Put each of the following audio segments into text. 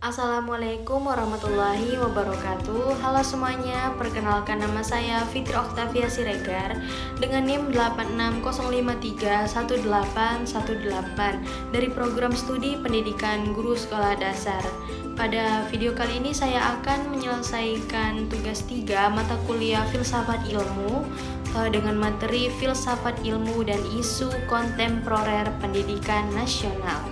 Assalamualaikum warahmatullahi wabarakatuh. Halo semuanya, perkenalkan nama saya Fitri Oktavia Siregar dengan NIM 860531818 dari program studi pendidikan guru sekolah dasar. Pada video kali ini saya akan menyelesaikan tugas 3 mata kuliah filsafat ilmu dengan materi filsafat ilmu dan isu kontemporer pendidikan nasional.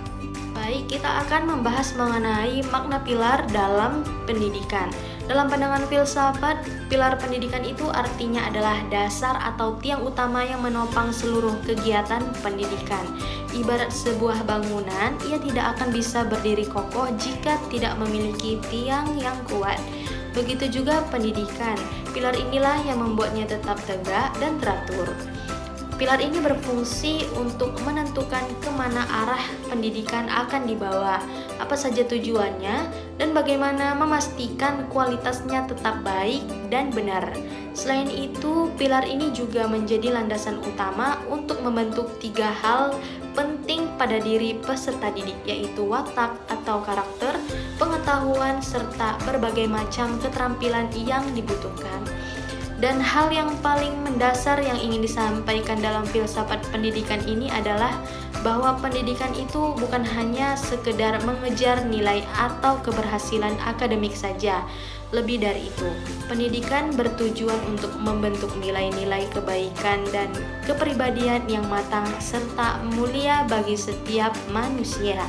Baik, kita akan membahas mengenai makna pilar dalam pendidikan. Dalam pandangan filsafat, pilar pendidikan itu artinya adalah dasar atau tiang utama yang menopang seluruh kegiatan pendidikan. Ibarat sebuah bangunan, ia tidak akan bisa berdiri kokoh jika tidak memiliki tiang yang kuat. Begitu juga pendidikan, pilar inilah yang membuatnya tetap tegak dan teratur. Pilar ini berfungsi untuk menentukan kemana arah pendidikan akan dibawa, apa saja tujuannya, dan bagaimana memastikan kualitasnya tetap baik dan benar. Selain itu, pilar ini juga menjadi landasan utama untuk membentuk 3 hal penting pada diri peserta didik, yaitu watak atau karakter, pengetahuan, serta berbagai macam keterampilan yang dibutuhkan. Dan hal yang paling mendasar yang ingin disampaikan dalam filsafat pendidikan ini adalah bahwa pendidikan itu bukan hanya sekedar mengejar nilai atau keberhasilan akademik saja. Lebih dari itu, pendidikan bertujuan untuk membentuk nilai-nilai kebaikan dan kepribadian yang matang serta mulia bagi setiap manusia.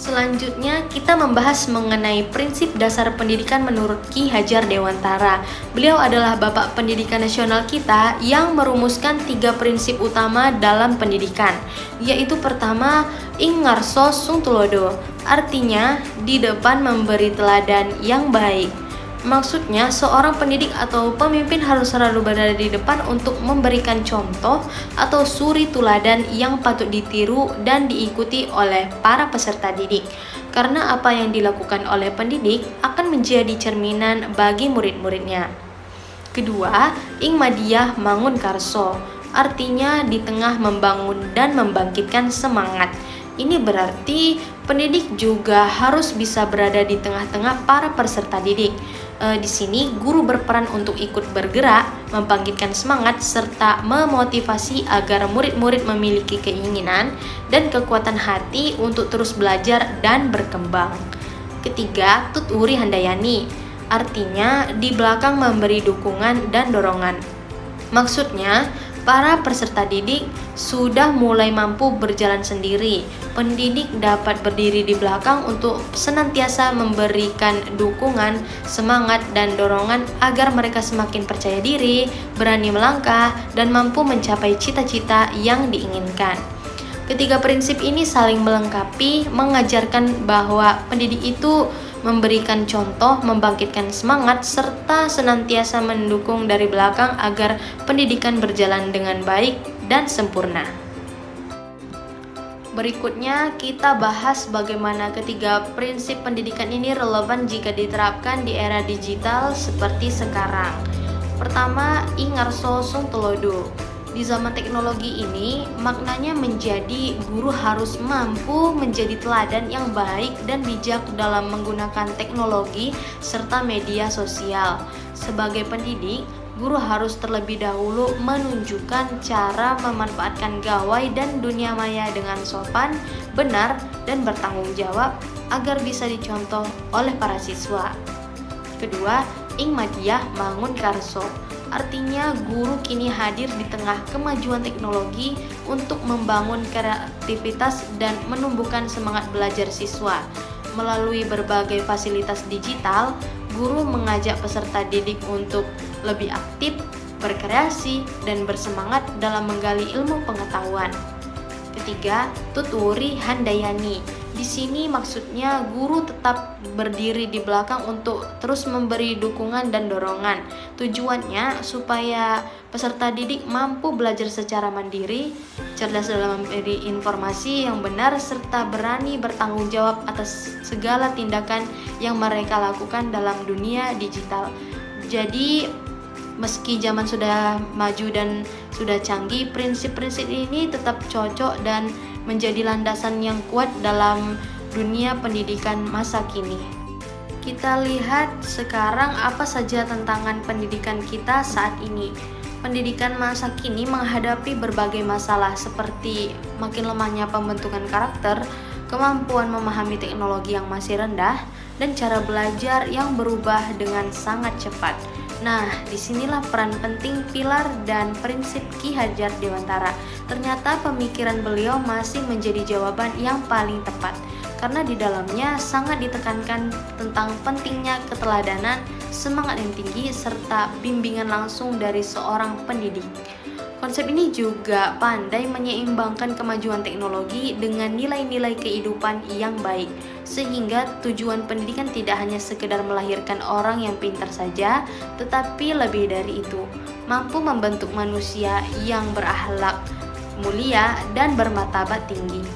Selanjutnya kita membahas mengenai prinsip dasar pendidikan menurut Ki Hajar Dewantara. Beliau adalah bapak pendidikan nasional kita yang merumuskan 3 prinsip utama dalam pendidikan, yaitu pertama, ing ngarso sung tulodo, artinya di depan memberi teladan yang baik. Maksudnya, seorang pendidik atau pemimpin harus selalu berada di depan untuk memberikan contoh atau suri tuladan yang patut ditiru dan diikuti oleh para peserta didik. Karena apa yang dilakukan oleh pendidik akan menjadi cerminan bagi murid-muridnya. Kedua, ing madiyah mangun karso, artinya di tengah membangun dan membangkitkan semangat. Ini berarti pendidik juga harus bisa berada di tengah-tengah para peserta didik. Di sini guru berperan untuk ikut bergerak, membangkitkan semangat serta memotivasi agar murid-murid memiliki keinginan dan kekuatan hati untuk terus belajar dan berkembang. Ketiga, tuturi handayani, artinya di belakang memberi dukungan dan dorongan. Maksudnya, para peserta didik sudah mulai mampu berjalan sendiri. Pendidik dapat berdiri di belakang untuk senantiasa memberikan dukungan, semangat, dan dorongan agar mereka semakin percaya diri, berani melangkah, dan mampu mencapai cita-cita yang diinginkan. Ketiga prinsip ini saling melengkapi, mengajarkan bahwa pendidik itu memberikan contoh, membangkitkan semangat, serta senantiasa mendukung dari belakang agar pendidikan berjalan dengan baik dan sempurna. Berikutnya kita bahas bagaimana ketiga prinsip pendidikan ini relevan jika diterapkan di era digital seperti sekarang. Pertama, ing ngarso sung telodo. Di zaman teknologi ini, maknanya menjadi guru harus mampu menjadi teladan yang baik dan bijak dalam menggunakan teknologi serta media sosial. Sebagai pendidik, guru harus terlebih dahulu menunjukkan cara memanfaatkan gawai dan dunia maya dengan sopan, benar, dan bertanggung jawab agar bisa dicontoh oleh para siswa. Kedua, ing madiyah mangun karso, artinya guru kini hadir di tengah kemajuan teknologi untuk membangun kreativitas dan menumbuhkan semangat belajar siswa. Melalui berbagai fasilitas digital, guru mengajak peserta didik untuk lebih aktif, berkreasi, dan bersemangat dalam menggali ilmu pengetahuan. Ketiga, tuturi handayani. Di sini maksudnya guru tetap berdiri di belakang untuk terus memberi dukungan dan dorongan. Tujuannya supaya peserta didik mampu belajar secara mandiri, cerdas dalam memberi informasi yang benar, serta berani bertanggung jawab atas segala tindakan yang mereka lakukan dalam dunia digital. Jadi, meski zaman sudah maju dan sudah canggih, prinsip-prinsip ini tetap cocok dan menjadi landasan yang kuat dalam dunia pendidikan masa kini. Kita lihat sekarang apa saja tantangan pendidikan kita saat ini. Pendidikan masa kini menghadapi berbagai masalah seperti makin lemahnya pembentukan karakter, kemampuan memahami teknologi yang masih rendah, dan cara belajar yang berubah dengan sangat cepat. Nah, disinilah peran penting pilar dan prinsip Ki Hajar Dewantara. Ternyata pemikiran beliau masih menjadi jawaban yang paling tepat, karena di dalamnya sangat ditekankan tentang pentingnya keteladanan, semangat yang tinggi, serta bimbingan langsung dari seorang pendidik. Konsep ini juga pandai menyeimbangkan kemajuan teknologi dengan nilai-nilai kehidupan yang baik, sehingga tujuan pendidikan tidak hanya sekedar melahirkan orang yang pintar saja, tetapi lebih dari itu, mampu membentuk manusia yang berakhlak mulia dan bermartabat tinggi.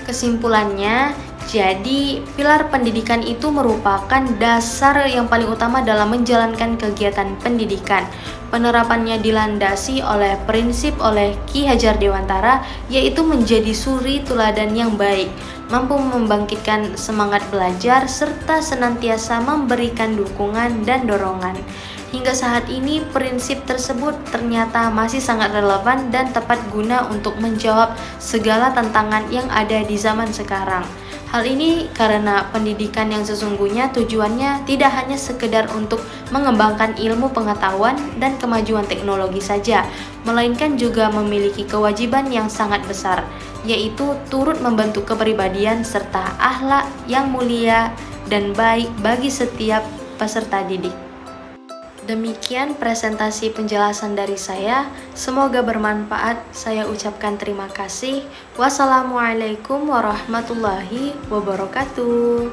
Kesimpulannya, jadi pilar pendidikan itu merupakan dasar yang paling utama dalam menjalankan kegiatan pendidikan. Penerapannya dilandasi oleh prinsip oleh Ki Hajar Dewantara, yaitu menjadi suri teladan yang baik, mampu membangkitkan semangat belajar, serta senantiasa memberikan dukungan dan dorongan. Hingga saat ini, prinsip tersebut ternyata masih sangat relevan dan tepat guna untuk menjawab segala tantangan yang ada di zaman sekarang. Hal ini karena pendidikan yang sesungguhnya tujuannya tidak hanya sekedar untuk mengembangkan ilmu pengetahuan dan kemajuan teknologi saja, melainkan juga memiliki kewajiban yang sangat besar, yaitu turut membentuk kepribadian serta akhlak yang mulia dan baik bagi setiap peserta didik. Demikian presentasi penjelasan dari saya, semoga bermanfaat. Saya ucapkan terima kasih. Wassalamualaikum warahmatullahi wabarakatuh.